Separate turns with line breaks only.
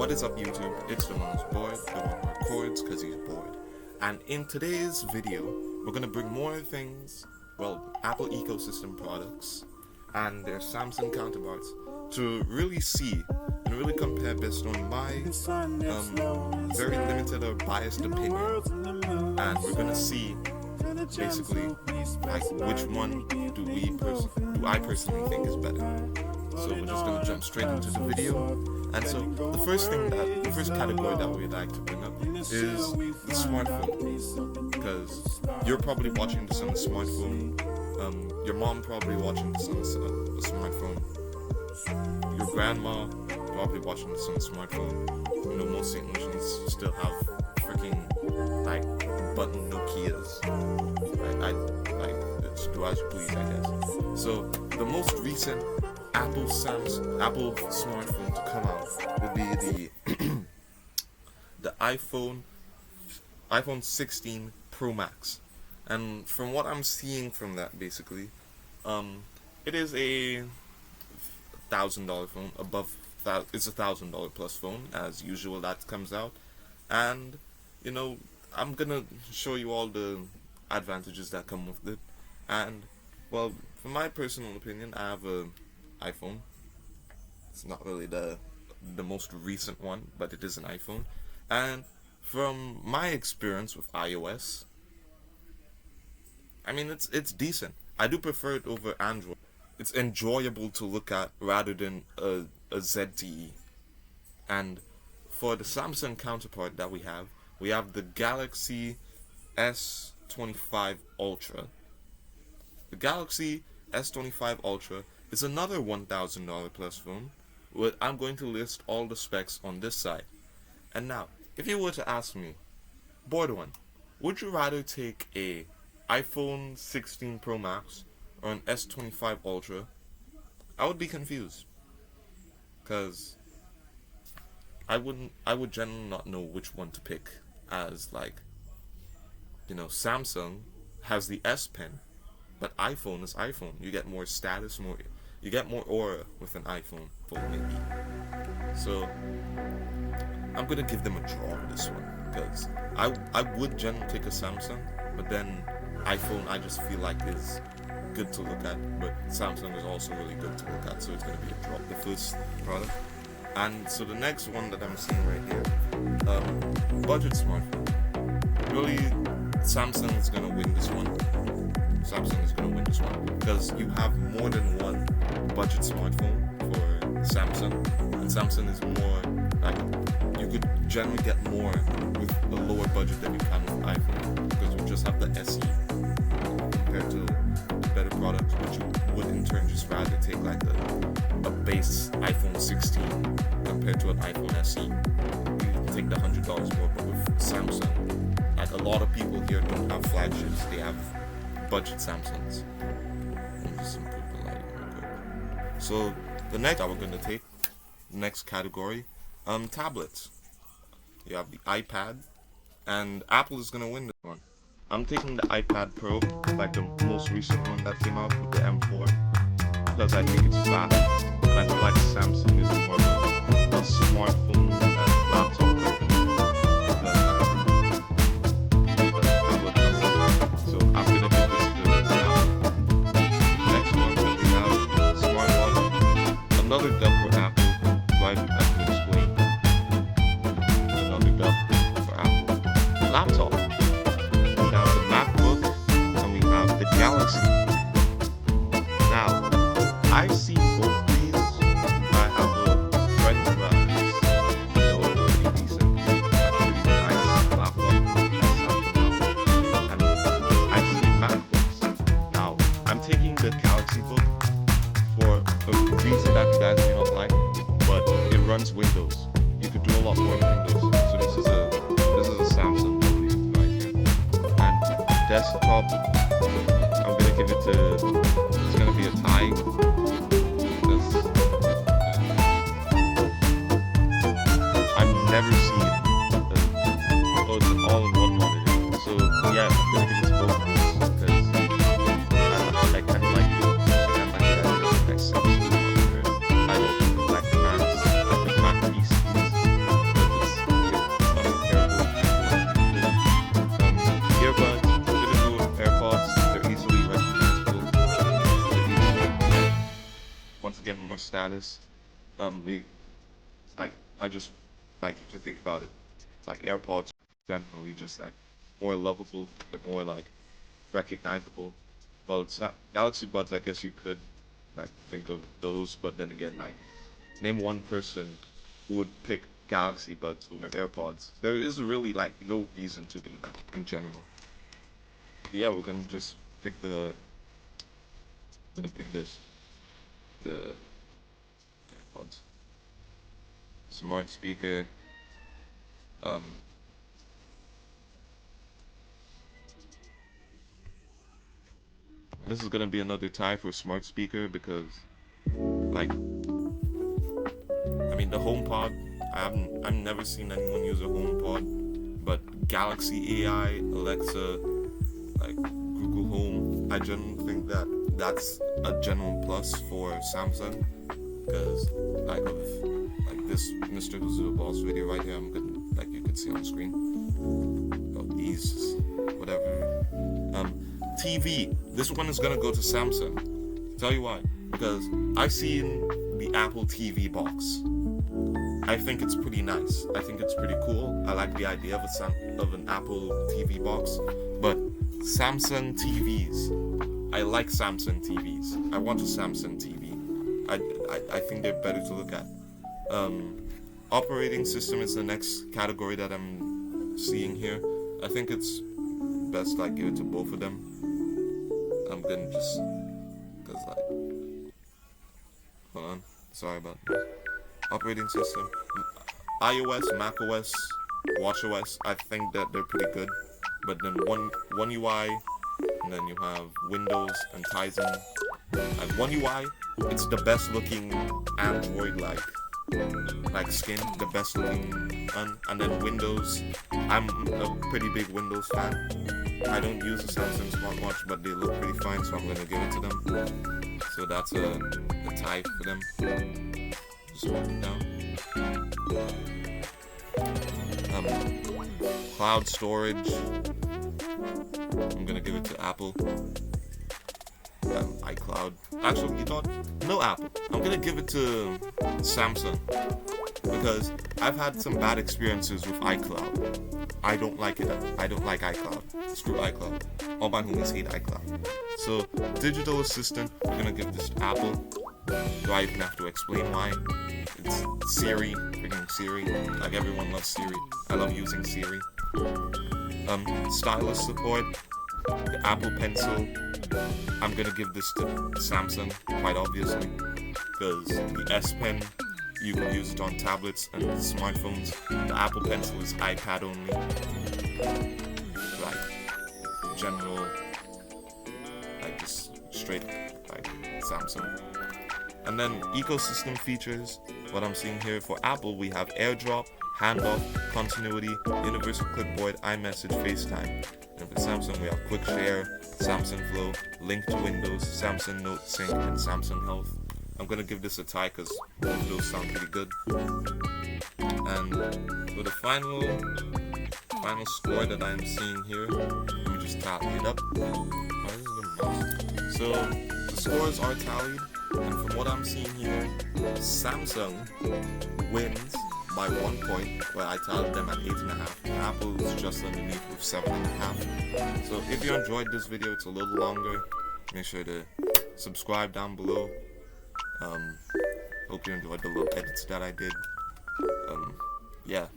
What is up, YouTube? It's the one who's bored, the one who records because he's bored. And in today's video, we're going to bring more things, Apple ecosystem products and their Samsung counterparts to really see and really compare based on my very limited or biased opinion. And we're going to see basically which one do I personally think is better. So we're just gonna jump straight into the video. And so the first category that we'd like to bring up is the smartphone, because you're probably watching this on the smartphone. Your mom probably watching this on the smartphone. Your grandma probably watching this on the smartphone. You know, most English still have freaking like button Nokias. It's do as you please, I guess. So the most recent Apple smartphone to come out would be the iPhone 16 Pro Max, and from what I'm seeing from that, basically, it is a $1,000 phone. It's a $1,000 plus phone as usual that comes out, and you know, I'm gonna show you all the advantages that come with it. And well, from my personal opinion, I have a iPhone. It's not really the most recent one, but it is an iPhone. And from my experience with iOS, I mean, it's decent. I do prefer it over Android. It's enjoyable to look at rather than a ZTE. And for the Samsung counterpart that we have the Galaxy S25 Ultra. The Galaxy S25 Ultra is another $1,000 plus phone. I'm going to list all the specs on this side. And now, if you were to ask me, bored one, would you rather take a iPhone 16 Pro Max or an S25 Ultra? I would be confused, because I would generally not know which one to pick, as like, you know, Samsung has the S Pen, but iPhone is iPhone. You get more status, you get more aura with an iPhone phone, maybe. So I'm gonna give them a draw on this one, because I would generally take a Samsung, but then iPhone I just feel like is good to look at, but Samsung is also really good to look at, so it's gonna be a draw. The first product. And so the next one that I'm seeing right here, budget smartphone. Really, Samsung is gonna win this one. Samsung is going to win this one because you have more than one budget smartphone for Samsung, and Samsung is more like, you could generally get more with a lower budget than you can with iPhone, because you just have the SE compared to the better products, which you would in turn just rather take like a base iPhone 16 compared to an iPhone SE. You take the $100 more, but with Samsung, like, a lot of people here don't have flagships, they have budget Samsungs. Let me just improve the lighting real quick. So the next we're going to take, the next category, tablets. You have the iPad, and Apple is going to win this one. I'm taking the iPad Pro, like the most recent one that came out with the M4, because I think it's fast, and I feel like Samsung is more of a smartphone and laptop company. Another dub for Apple, like I can explain. Another dub for Apple. Laptop. We have the MacBook, and we have the Galaxy. Now, I've seen both these. I have a friend who has, you know, a pretty decent, pretty nice laptop. And I've seen MacBooks. Now, I'm taking the Galaxy Book for a reason that you guys may not like, but it runs Windows. You could do a lot more in Windows. So this is a Samsung right here. And desktop, I'm gonna give it to, it's gonna be a tie, because I've never seen it's an all-in-one monitor. So yeah, I'm gonna give it to both of these, because I kind of like it. I don't like the Mac PCs. status. We like I just like to think about it. Like AirPods generally just like more lovable, but more like recognizable. Well, it's not Galaxy Buds. I guess you could like think of those, but then again, like name one person who would pick Galaxy Buds over AirPods. There is really like no reason to do that in general. Yeah, we're gonna just pick the. We're gonna pick this. The AirPods. Smart speaker. Um. This is gonna be another tie for smart speaker because, like, I mean, the HomePod. I've never seen anyone use a HomePod, but Galaxy AI, Alexa, like Google Home, I generally think that that's a general plus for Samsung because like of like this Mr. Who's a Boss video right here, I'm gonna like you can see on screen. Oh, these whatever. TV. This one is gonna go to Samsung. Tell you why? Because I've seen the Apple TV box. I think it's pretty nice. I think it's pretty cool. I like the idea of an Apple TV box, but Samsung TVs. I like Samsung TVs. I want a Samsung TV. I think they're better to look at. Operating system is the next category that I'm seeing here. I think it's best like give it to both of them. I'm gonna just cause like hold on. Sorry about that. Operating system. iOS, macOS, watchOS. I think that they're pretty good. But then one UI, and then you have Windows and Tizen. And one UI, it's the best looking Android like skin, the best looking one. And then Windows, I'm a pretty big Windows fan. I don't use a Samsung smartwatch, but they look pretty fine, so I'm gonna give it to them. So that's a tie for them. Just write it down. Cloud storage. I'm gonna give it to Apple. iCloud. Actually, you know what? No Apple. I'm gonna give it to Samsung because I've had some bad experiences with iCloud. I don't like it. I don't like iCloud. Screw iCloud. All my homies hate iCloud. So, digital assistant, we're gonna give this to Apple. Do I even have to explain why? It's Siri, freaking Siri. Like everyone loves Siri. I love using Siri. Stylus support, the Apple Pencil. I'm gonna give this to Samsung, quite obviously, because the S Pen, you can use it on tablets and smartphones. The Apple Pencil is iPad only. Like general, like just straight like Samsung. And then ecosystem features. What I'm seeing here for Apple, we have AirDrop, Handoff, Continuity, Universal Clipboard, iMessage, FaceTime. And for Samsung, we have Quick Share, Samsung Flow, Link to Windows, Samsung Note Sync, and Samsung Health. I'm gonna give this a tie because both of those sound pretty good. And for the final score that I'm seeing here, let me just tally it up. So the scores are tallied, and from what I'm seeing here, Samsung wins by 1 point, where I tallied them at 8.5. Apple is just underneath with 7.5. So if you enjoyed this video, it's a little longer. Make sure to subscribe down below. Hope you enjoyed the little edits that I did. Yeah.